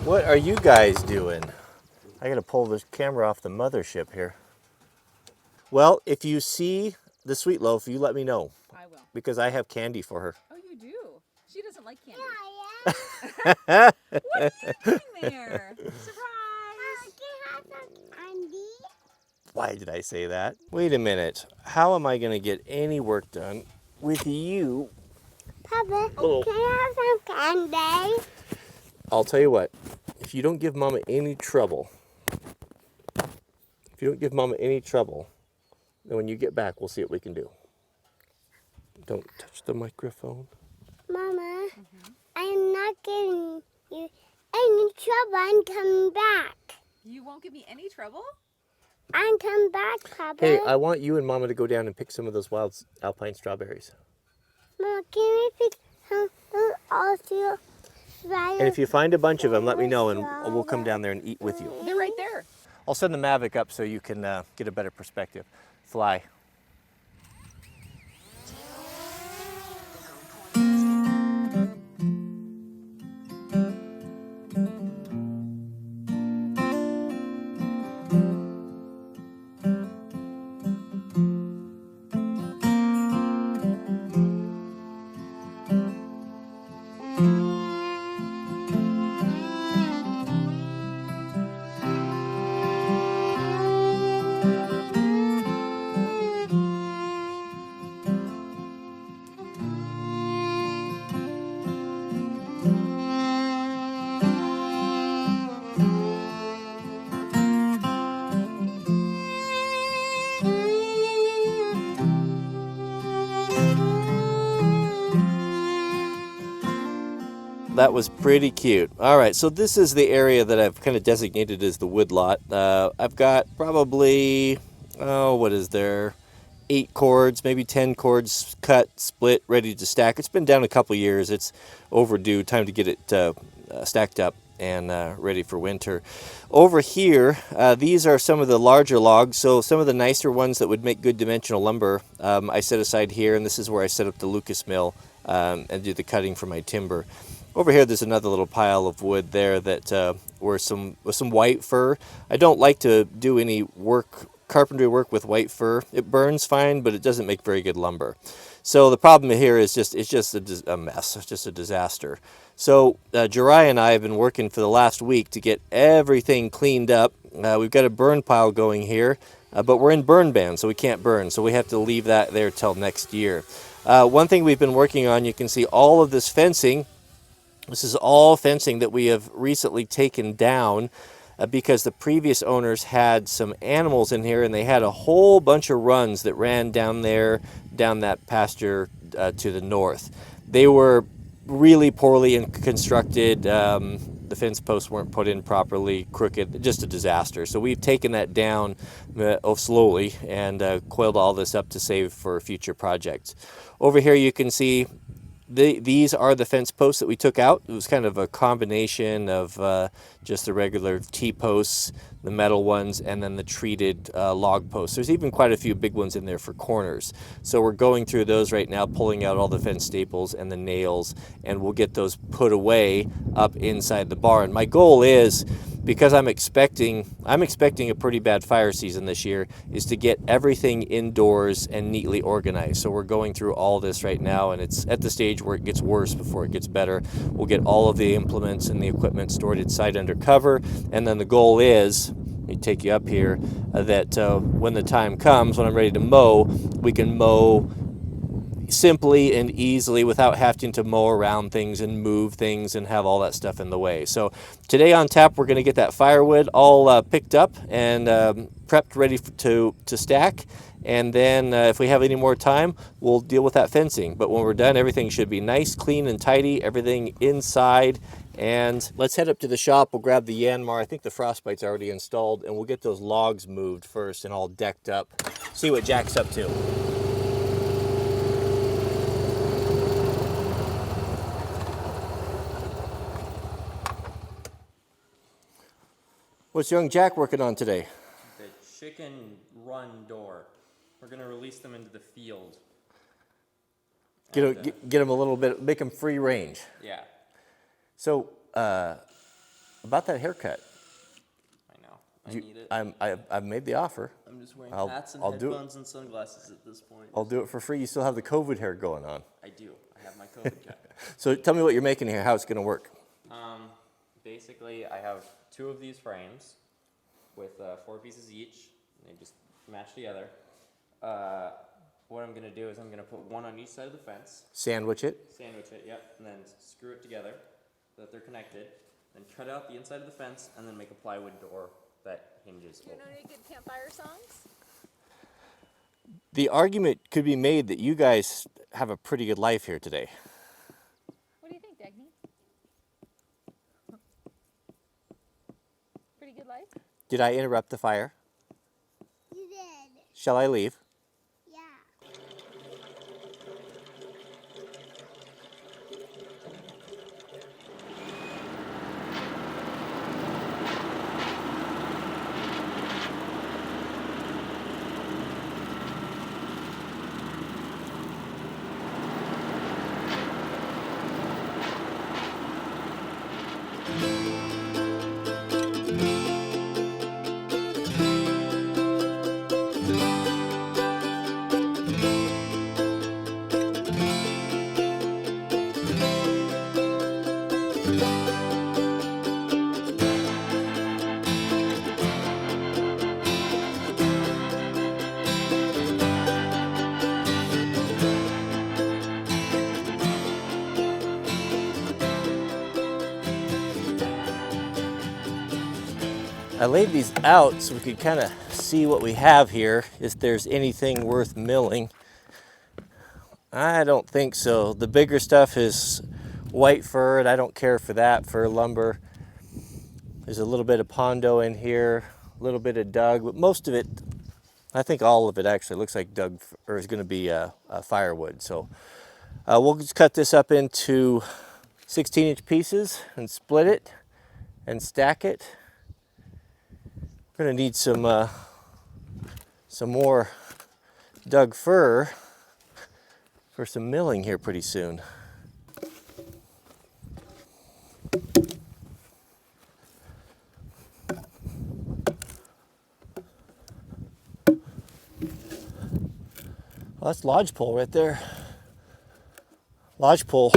What are you guys doing? I gotta pull this camera off the mothership here. Well, if you see the sweet loaf, you let me know. I will. Because I have candy for her. Oh, you do? She doesn't like candy. Yeah. What are you doing there? Surprise! Can I have some candy? Why did I say that? Wait a minute. How am I gonna get any work done with you? Papa, Oh. can I have some candy? I'll tell you what. If you don't give Mama any trouble, then when you get back, we'll see what we can do. Don't touch the microphone. Mama, I'm not giving you any trouble. I'm coming back. You won't give me any trouble? I'm coming back, Papa. Hey, I want you and Mama to go down and pick some of those wild alpine strawberries. Mama, can we pick some also? And if you find a bunch of them, let me know and we'll come down there and eat with you. They're right there. I'll send the Mavic up so you can get a better perspective. Fly. That was pretty cute. All right, so this is the area that I've kind of designated as the woodlot. I've got probably, what is there? 8 cords, maybe 10 cords cut, split, ready to stack. It's been down a couple years. It's overdue. Time to get it stacked up and ready for winter. Over here, these are some of the larger logs, so some of the nicer ones that would make good dimensional lumber I set aside here, and this is where I set up the Lucas mill and do the cutting for my timber. Over here, there's another little pile of wood there that were some white fir. I don't like to do any carpentry work with white fir. It burns fine, but it doesn't make very good lumber. So the problem here is it's just a mess. It's just a disaster. So Jariah and I have been working for the last week to get everything cleaned up. We've got a burn pile going here, but we're in burn ban, so we can't burn. So we have to leave that there till next year. One thing we've been working on, you can see all of this fencing. This is all fencing that we have recently taken down because the previous owners had some animals in here and they had a whole bunch of runs that ran down there, down that pasture to the north. They were really poorly constructed. The fence posts weren't put in properly, crooked, just a disaster. So we've taken that down slowly and coiled all this up to save for future projects. Over here you can see these are the fence posts that we took out. It was kind of a combination of just the regular T-posts, the metal ones, and then the treated log posts. There's even quite a few big ones in there for corners. So we're going through those right now, pulling out all the fence staples and the nails, and we'll get those put away up inside the barn. My goal is, because I'm expecting a pretty bad fire season this year, is to get everything indoors and neatly organized. So we're going through all this right now, and it's at the stage where it gets worse before it gets better. We'll get all of the implements and the equipment stored inside under cover, and then the goal is, let me take you up here, that when the time comes, when I'm ready to mow, we can mow simply and easily without having to mow around things and move things and have all that stuff in the way. So today on tap, we're going to get that firewood all picked up and prepped, ready to stack. And then if we have any more time, we'll deal with that fencing. But when we're done, everything should be nice, clean, and tidy, everything inside. And let's head up to the shop. We'll grab the Yanmar. I think the frostbite's already installed, and we'll get those logs moved first and all decked up. See what Jack's up to. What's young Jack working on today? The chicken run door. We're going to release them into the field. Get them a little bit, make them free range. Yeah. So about that haircut. I know. I need it. I've made the offer. I'm just wearing I'll- hats and I'll do it. headphones and sunglasses at this point. I'll do it for free. You still have the COVID hair going on. I do. I have my COVID cut. So tell me what you're making here, how it's going to work. Basically, I have 2 of these frames with 4 pieces each. And they just match together. What I'm going to do is I'm going to put one on each side of the fence. Sandwich it. Sandwich it, yep, and then screw it together so that they're connected. Then cut out the inside of the fence and then make a plywood door that hinges. Do you know any good campfire songs? The argument could be made that you guys have a pretty good life here today. What do you think, Dagny? Pretty good life? Did I interrupt the fire? You did. Shall I leave? Yeah. I laid these out so we could kind of see what we have here, if there's anything worth milling. I don't think so. The bigger stuff is white fir, and I don't care for that for lumber. There's a little bit of Pondo in here, a little bit of Doug, but most of it, I think all of it actually looks like Doug, or is going to be firewood. So we'll just cut this up into 16-inch pieces and split it and stack it. We're going to need some more Doug fir for some milling here pretty soon. Well, that's lodgepole right there. Lodgepole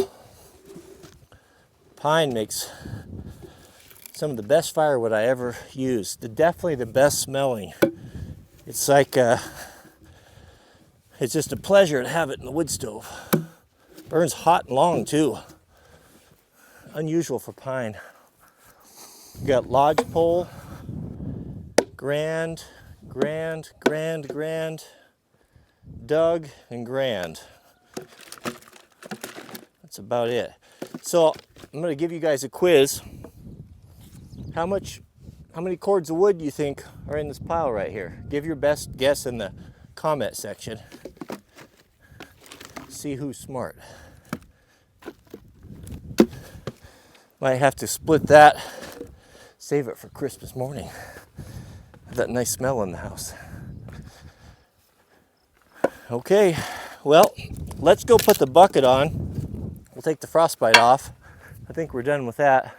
pine makes some of the best firewood I ever used. Definitely the best smelling. It's like, it's just a pleasure to have it in the wood stove. Burns hot and long too. Unusual for pine. You got lodgepole, grand, Doug, and grand. That's about it. So I'm going to give you guys a quiz. How many cords of wood do you think are in this pile right here? Give your best guess in the comment section. See who's smart. Might have to split that. Save it for Christmas morning. Have that nice smell in the house. Okay, well, let's go put the bucket on. We'll take the frostbite off. I think we're done with that.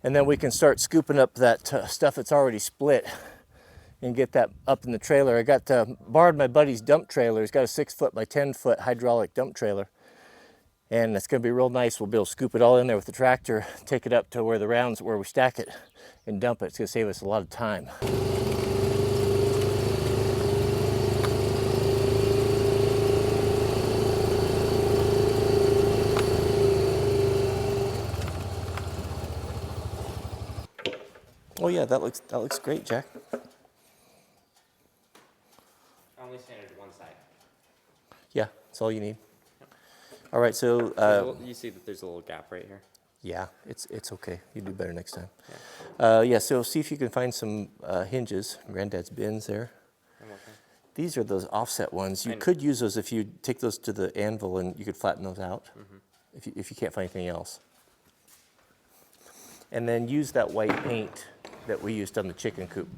And then we can start scooping up that stuff that's already split and get that up in the trailer. I got borrowed my buddy's dump trailer. He's got a 6-foot by 10-foot hydraulic dump trailer. And it's gonna be real nice. We'll be able to scoop it all in there with the tractor, take it up to where where we stack it and dump it. It's gonna save us a lot of time. Oh yeah, that looks great, Jack. Only standard one side. Yeah, that's all you need. All right, so You see that there's a little gap right here? yeah, it's okay. You do better next time. Yeah, so see if you can find some hinges. Granddad's bins there. I'm okay. These are those offset ones. You And- could use those if you take those to the anvil and you could flatten those out if you can't find anything else. And then use that white paint that we used on the chicken coop.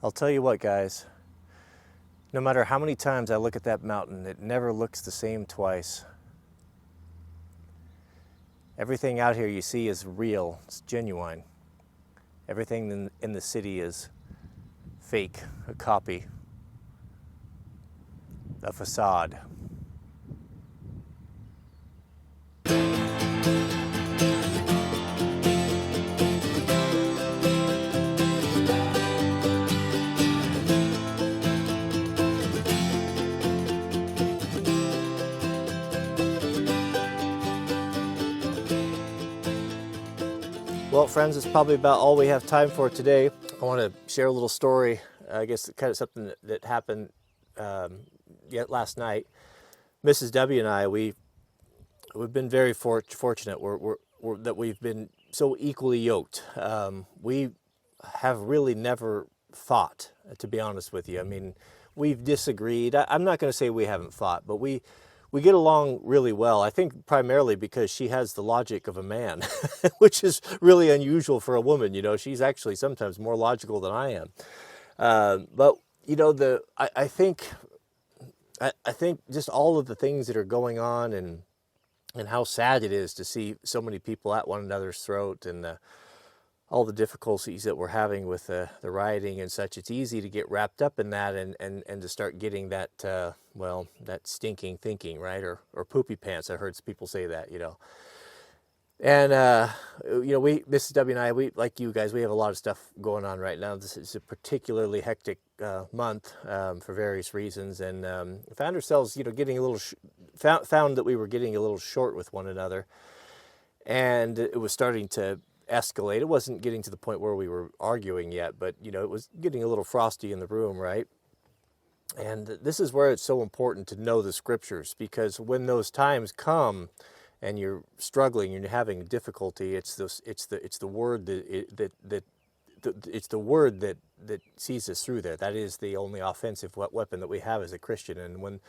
I'll tell you what, guys. No matter how many times I look at that mountain, it never looks the same twice. Everything out here you see is real, it's genuine. Everything in the city is fake, a copy, a facade. Well, friends, it's probably about all we have time for today. I want to share a little story, I guess kind of something that happened yet last night. Mrs. W and I, we've been very fortunate that we've been so equally yoked. We have really never fought, to be honest with you. I mean, we've disagreed. I'm not going to say we haven't fought, but we get along really well. I think primarily because she has the logic of a man, which is really unusual for a woman. You know, she's actually sometimes more logical than I am. But you know, I think just all of the things that are going on and how sad it is to see so many people at one another's throat and all the difficulties that we're having with the rioting and such. It's easy to get wrapped up in that and to start getting that, well, that stinking thinking, right? Or poopy pants. I heard people say that, you know. And, you know, Mrs. W and I, like you guys, we have a lot of stuff going on right now. This is a particularly hectic month for various reasons. And found ourselves, you know, getting a little, found that we were getting a little short with one another. And it was starting to escalate. It wasn't getting to the point where we were arguing yet, but you know, it was getting a little frosty in the room, right? And this is where it's so important to know the scriptures, because when those times come and you're struggling and you're having difficulty, it's the word that sees us through there. That is the only offensive weapon that we have as a Christian. And when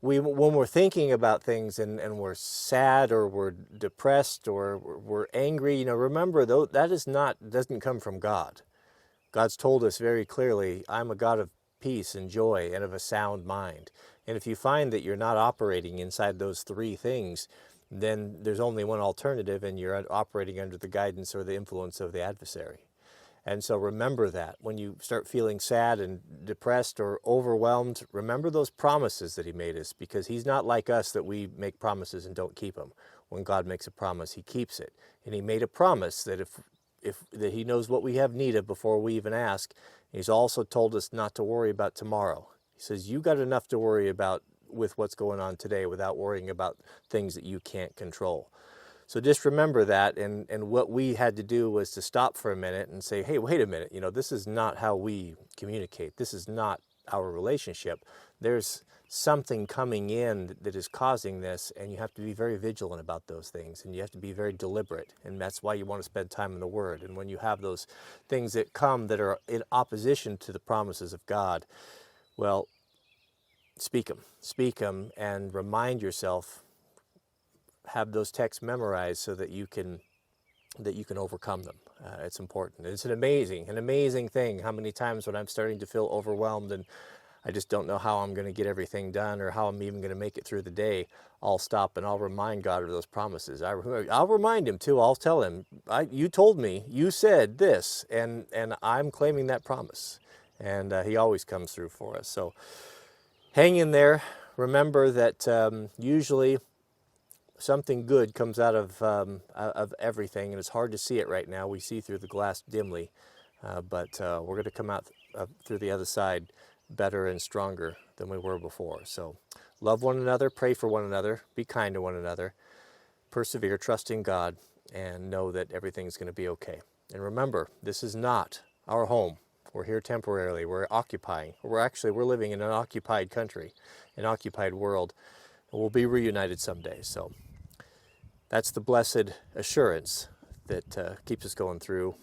we're thinking about things and we're sad or we're depressed or we're angry, you know, remember though, doesn't come from God. God's told us very clearly, I'm a God of peace and joy and of a sound mind. And if you find that you're not operating inside those three things, then there's only one alternative, and you're operating under the guidance or the influence of the adversary. And so remember that when you start feeling sad and depressed or overwhelmed, remember those promises that he made us, because he's not like us that we make promises and don't keep them. When God makes a promise, he keeps it. And he made a promise that that he knows what we have need of before we even ask. He's also told us not to worry about tomorrow. He says, you got enough to worry about with what's going on today without worrying about things that you can't control. So just remember that, and what we had to do was to stop for a minute and say, hey, wait a minute, you know, this is not how we communicate. This is not our relationship. There's something coming in that is causing this, and you have to be very vigilant about those things, and you have to be very deliberate, and that's why you want to spend time in the Word. And when you have those things that come that are in opposition to the promises of God, well, speak them, and remind yourself. Have those texts memorized so that you can overcome them. It's important. It's an amazing thing how many times when I'm starting to feel overwhelmed and I just don't know how I'm going to get everything done or how I'm even going to make it through the day, I'll stop and I'll remind God of those promises. I'll remind him too. I'll tell him, you told me, you said this, and I'm claiming that promise. And he always comes through for us. So hang in there. Remember that usually something good comes out of everything, and it's hard to see it right now. We see through the glass dimly, but we're going to come out through the other side better and stronger than we were before. So love one another, pray for one another, be kind to one another, persevere, trust in God, and know that everything's going to be okay. And remember, this is not our home. We're here temporarily. We're occupying. We're living in an occupied country, an occupied world. We'll be reunited someday. So that's the blessed assurance that keeps us going through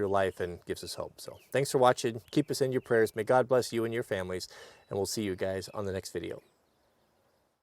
life and gives us hope. So thanks for watching. Keep us in your prayers. May God bless you and your families, and we'll see you guys on the next video.